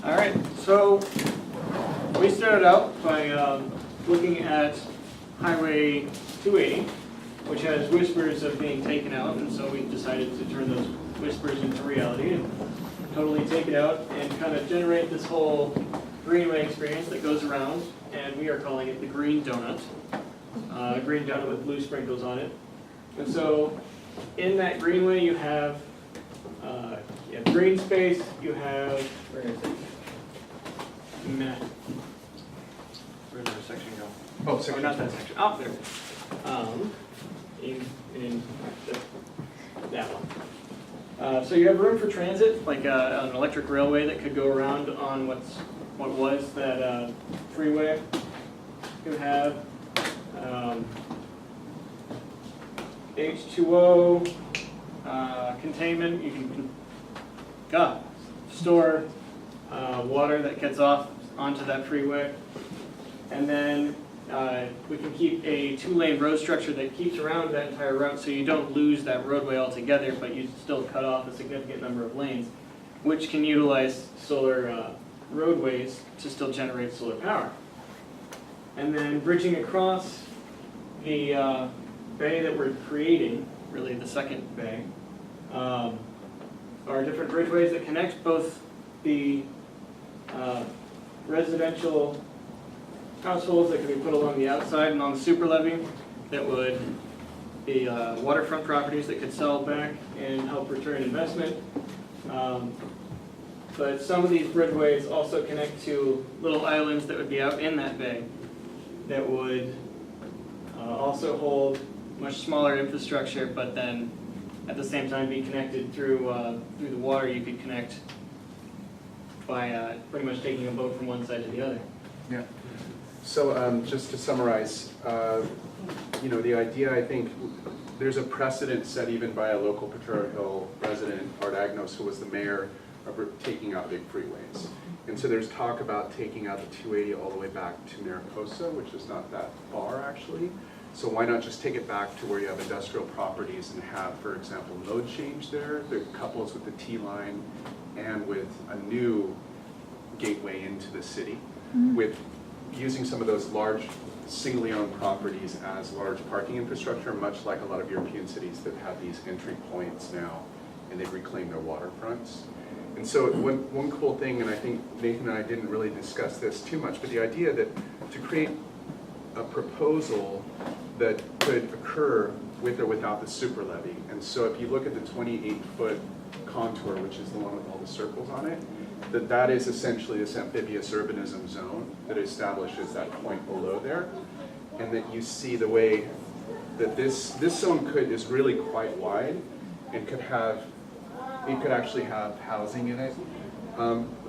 All right, so we started out by looking at Highway 280, which has whispers of being taken out, and so we decided to turn those whispers into reality and totally take it out and kind of generate this whole greenway experience that goes around, and we are calling it the Green Donut. Green donut with blue sprinkles on it. And so in that greenway you have green space, you have, where is it? Where did the section go? Oh, section. Not that section. Oh, there. In that one. So you have room for transit, like an electric railway that could go around on what was that freeway. You have H2O containment. You can store water that gets off onto that freeway. And then we can keep a two-lane road structure that keeps around that entire route so you don't lose that roadway altogether, but you still cut off a significant number of lanes, which can utilize solar roadways to still generate solar power. And then bridging across the bay that we're creating, really the second bay, are different bridgeways that connect both the residential households that can be put along the outside and on the super levee that would be waterfront properties that could sell back and help return investment. But some of these bridgeways also connect to little islands that would be out in that bay that would also hold much smaller infrastructure, but then at the same time be connected through the water. You could connect by pretty much taking a boat from one side to the other. Yeah. So just to summarize, the idea, I think, there's a precedent set even by a local Potrero Hill resident, Art Agnos, who was the mayor, of taking out big freeways. And so there's talk about taking out the 280 all the way back to Mariposa, which is not that far actually. So why not just take it back to where you have industrial properties and have, for example, node change there that couples with the T-line and with a new gateway into the city, with using some of those large singly owned properties as large parking infrastructure, much like a lot of European cities that have these entry points now, and they've reclaimed their waterfronts. And so one cool thing, and I think Nathan and I didn't really discuss this too much, but the idea that to create a proposal that could occur with or without the super levee. And so if you look at the 28-foot contour, which is the one with all the circles on it, that is essentially this amphibious urbanism zone that establishes that point below there, and that you see the way that this zone is really quite wide and could actually have housing in it.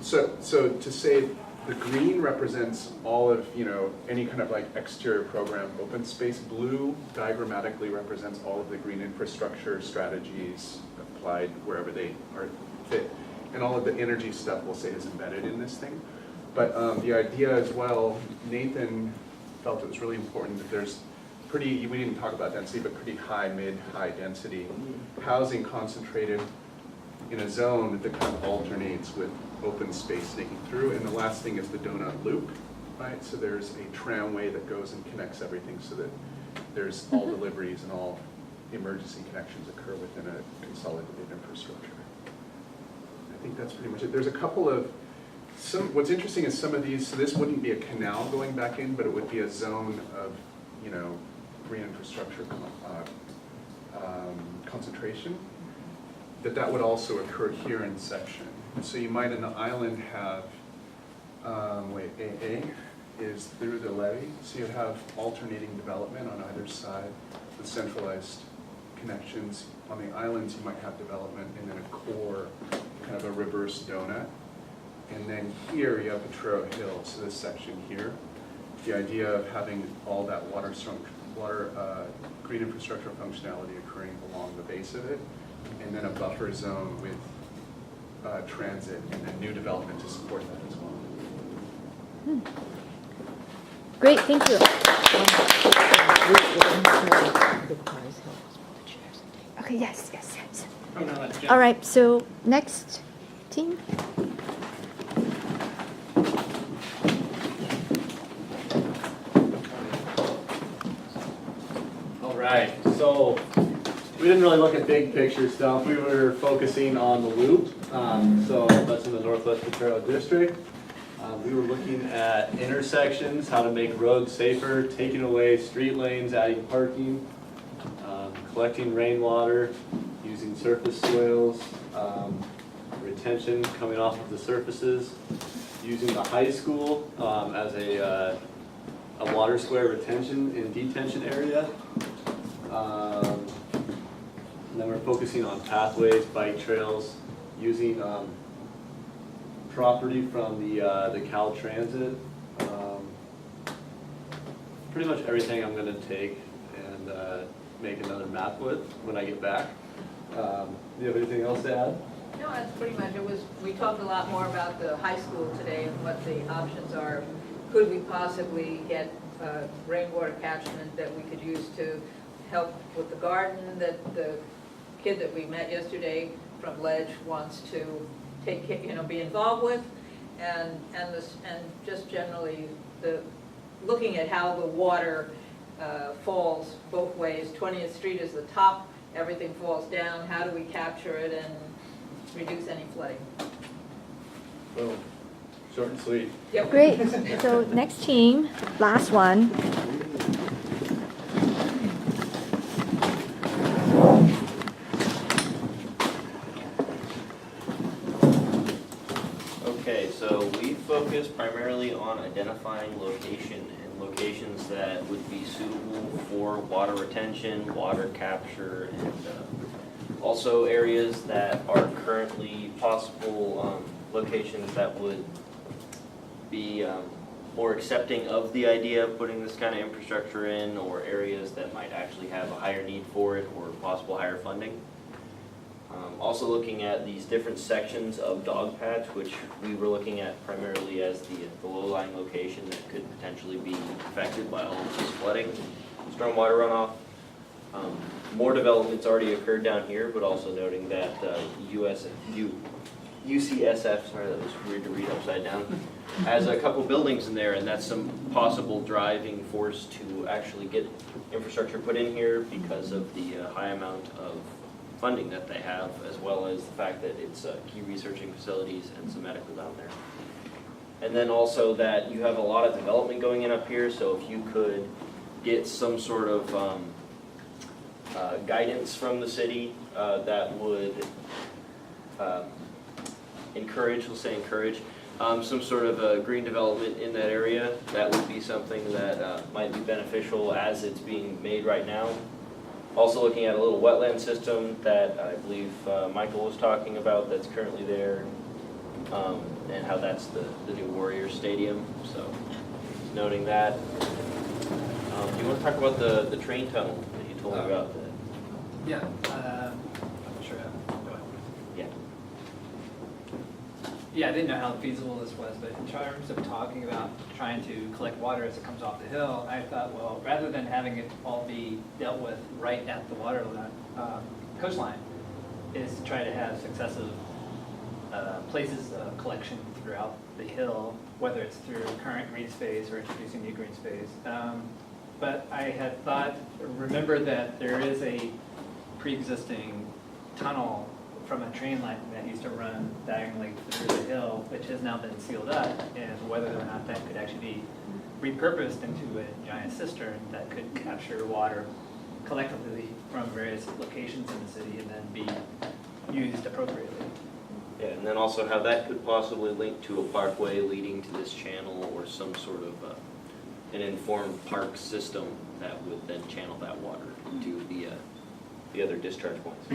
So to say the green represents all of any kind of like exterior program open space. Blue diagrammatically represents all of the green infrastructure strategies applied wherever they are fit. And all of the energy stuff, we'll say, is embedded in this thing. But the idea as well, Nathan felt it was really important that there's we didn't talk about density, but pretty mid-high density housing concentrated in a zone that kind of alternates with open space sneaking through. And the last thing is the donut loop, right? So there's a tramway that goes and connects everything so that there's all deliveries and all emergency connections occur within a consolidated infrastructure. I think that's pretty much it. There's a couple of, what's interesting is some of these, so this wouldn't be a canal going back in, but it would be a zone of, green infrastructure concentration, that would also occur here in section. And so you might in the island have, AA is through the levee, so you have alternating development on either side with centralized connections. On the islands you might have development and then a core, kind of a reverse donut. And then here you have Potrero Hill, so this section here. The idea of having all that green infrastructure functionality occurring along the base of it, and then a buffer zone with transit and then new development to support that as well. Great, thank you. Okay, yes. Oh, no, that's Jen. All right, so next team. So we didn't really look at big picture stuff. We were focusing on the loop. So that's in the Northwest Potrero District. We were looking at intersections, how to make roads safer, taking away street lanes, adding parking, collecting rainwater, using surface soils, retention coming off of the surfaces, using the high school as a water square retention and detention area. And then we're focusing on pathways, bike trails, using property from the Cal Transit. Pretty much everything I'm gonna take and make another map with when I get back. Do you have anything else to add? No, that's pretty much, we talked a lot more about the high school today and what the options are. Could we possibly get rainwater catchment that we could use to help with the garden that the kid that we met yesterday from Ledge wants to take, be involved with? And just generally, looking at how the water falls both ways. 20th Street is the top, everything falls down. How do we capture it and reduce any flooding? Boom. Short and sweet. Yep. Great. So next team, last one. Okay, so we focus primarily on identifying locations that would be suitable for water retention, water capture, and also areas that are currently possible locations that would be more accepting of the idea of putting this kind of infrastructure in, or areas that might actually have a higher need for it or possible higher funding. Also looking at these different sections of dog patch, which we were looking at primarily as the low-lying location that could potentially be affected by all of this flooding, stormwater runoff. More development's already occurred down here, but also noting that UCSF, sorry, that was weird to read upside down, has a couple buildings in there, and that's some possible driving force to actually get infrastructure put in here because of the high amount of funding that they have, as well as the fact that it's key researching facilities and some medical down there. And then also that you have a lot of development going in up here, so if you could get some sort of guidance from the city that would encourage, some sort of green development in that area, that would be something that might be beneficial as it's being made right now. Also looking at a little wetland system that I believe Michael was talking about that's currently there, and how that's the new Warriors Stadium, so noting that. Do you want to talk about the train tunnel that you told me about? Yeah, I'm sure. Go ahead. Yeah. Yeah, I didn't know how feasible this was, but in terms of talking about trying to collect water as it comes off the hill, I thought, well, rather than having it all be dealt with right at the water line, coastline, is to try to have successive places of collection throughout the hill, whether it's through current green space or introducing new green space. But I had remember that there is a pre-existing tunnel from a train line that used to run diagonally through the hill, which has now been sealed up, and whether or not that could actually be repurposed into a giant cistern that could capture water collectively from various locations in the city and then be used appropriately. Yeah, and then also how that could possibly link to a parkway leading to this channel, or some sort of an informed park system that would then channel that water to the other discharge points.